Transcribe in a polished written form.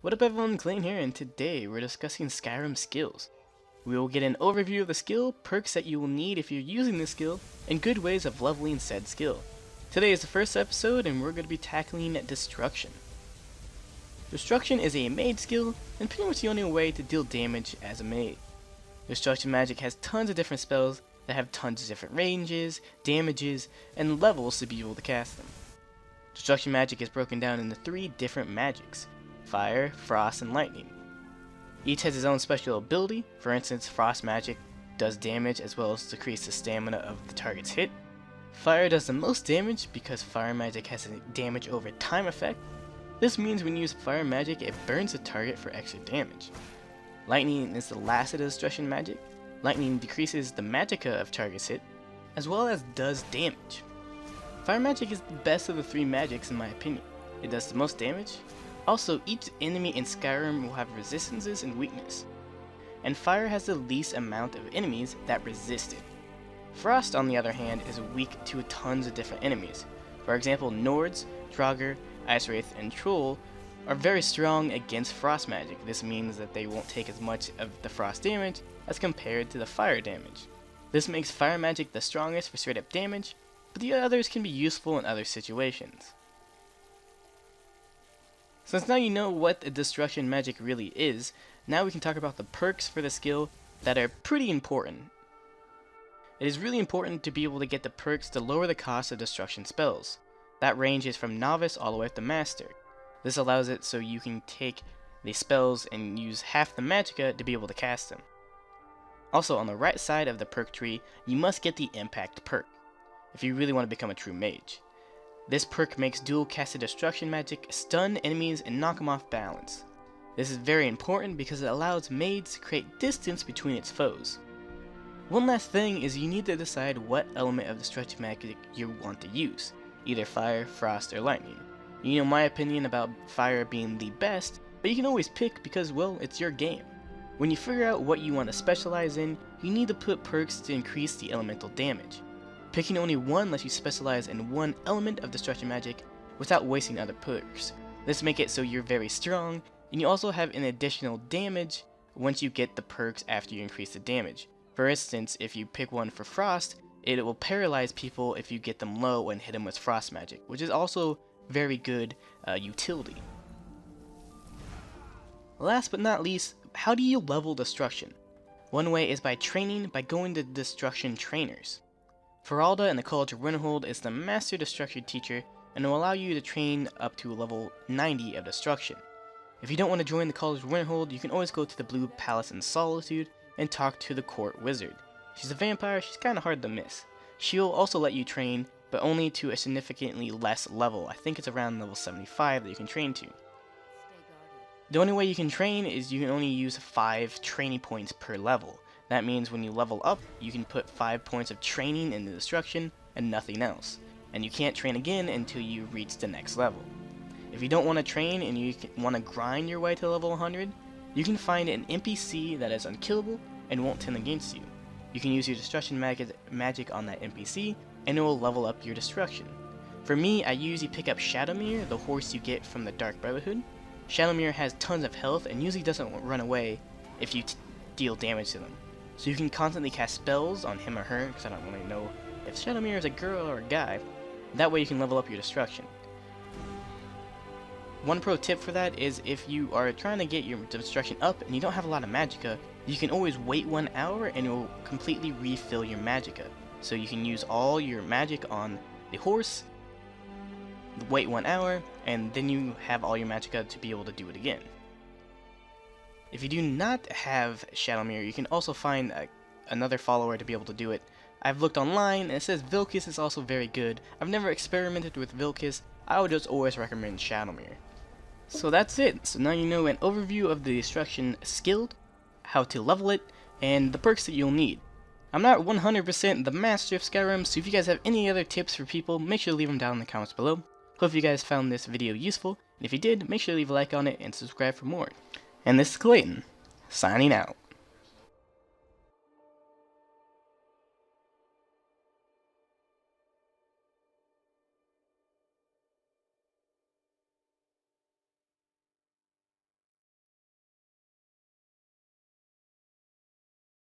What up everyone, Clayton here, and today we're discussing Skyrim skills. We will get an overview of the skill, perks that you will need if you're using this skill, and good ways of leveling said skill. Today is the first episode and we're going to be tackling Destruction. Destruction is a mage skill and pretty much the only way to deal damage as a mage. Destruction magic has tons of different spells that have tons of different ranges, damages, and levels to be able to cast them. Destruction magic is broken down into 3 different magics: fire, frost, and lightning. Each has its own special ability. For instance, frost magic does damage as well as decrease the stamina of the target's hit. Fire does the most damage because fire magic has a damage over time effect. This means when you use fire magic, it burns the target for extra damage. Lightning is the last of the destruction magic. Lightning decreases the magicka of target's hit, as well as does damage. Fire magic is the best of the 3 magics in my opinion. It does the most damage. Also, each enemy in Skyrim will have resistances and weakness, and fire has the least amount of enemies that resist it. Frost, on the other hand, is weak to tons of different enemies. For example, Nords, Draugr, Ice Wraith, and Troll are very strong against frost magic. This means that they won't take as much of the frost damage as compared to the fire damage. This makes fire magic the strongest for straight up damage, but the others can be useful in other situations. Since now you know what the destruction magic really is, now we can talk about the perks for the skill that are pretty important. It is really important to be able to get the perks to lower the cost of destruction spells. That ranges from novice all the way up to master. This allows it so you can take the spells and use half the magicka to be able to cast them. Also, on the right side of the perk tree, you must get the impact perk if you really want to become a true mage. This perk makes dual casted destruction magic stun enemies and knock them off balance. This is very important because it allows mages to create distance between its foes. One last thing is you need to decide what element of destruction magic you want to use, either fire, frost, or lightning. You know my opinion about fire being the best, but you can always pick because, well, it's your game. When you figure out what you want to specialize in, you need to put perks to increase the elemental damage. Picking only one lets you specialize in one element of destruction magic without wasting other perks. This makes it so you're very strong, and you also have an additional damage once you get the perks after you increase the damage. For instance, if you pick one for frost, it will paralyze people if you get them low and hit them with frost magic, which is also very good utility. Last but not least, how do you level destruction? One way is by training by going to destruction trainers. Feralda in the College of Winterhold is the master destruction teacher and will allow you to train up to level 90 of destruction. If you don't want to join the College of Winterhold, you can always go to the Blue Palace in Solitude and talk to the court wizard. She's a vampire, she's kinda hard to miss. She'll also let you train, but only to a significantly less level. I think it's around level 75 that you can train to. The only way you can train is you can only use 5 training points per level. That means when you level up, you can put 5 points of training into destruction and nothing else. And you can't train again until you reach the next level. If you don't want to train and you want to grind your way to level 100, you can find an NPC that is unkillable and won't turn against you. You can use your destruction magic on that NPC and it will level up your destruction. For me, I usually pick up Shadowmere, the horse you get from the Dark Brotherhood. Shadowmere has tons of health and usually doesn't run away if you deal damage to them. So you can constantly cast spells on him or her, because I don't really know if Shadowmere is a girl or a guy. That way you can level up your destruction. One pro tip for that is if you are trying to get your destruction up and you don't have a lot of magicka, you can always wait 1 hour and it will completely refill your magicka. So you can use all your magic on the horse, wait 1 hour, and then you have all your magicka to be able to do it again. If you do not have Shadowmere, you can also find another follower to be able to do it. I've looked online and it says Vilkis is also very good. I've never experimented with Vilkis. I would just always recommend Shadowmere. So that's it. So now you know an overview of the destruction skill, how to level it, and the perks that you'll need. I'm not 100% the master of Skyrim, so if you guys have any other tips for people, make sure to leave them down in the comments below. Hope you guys found this video useful, and if you did, make sure to leave a like on it and subscribe for more. And this is Clayton, signing out.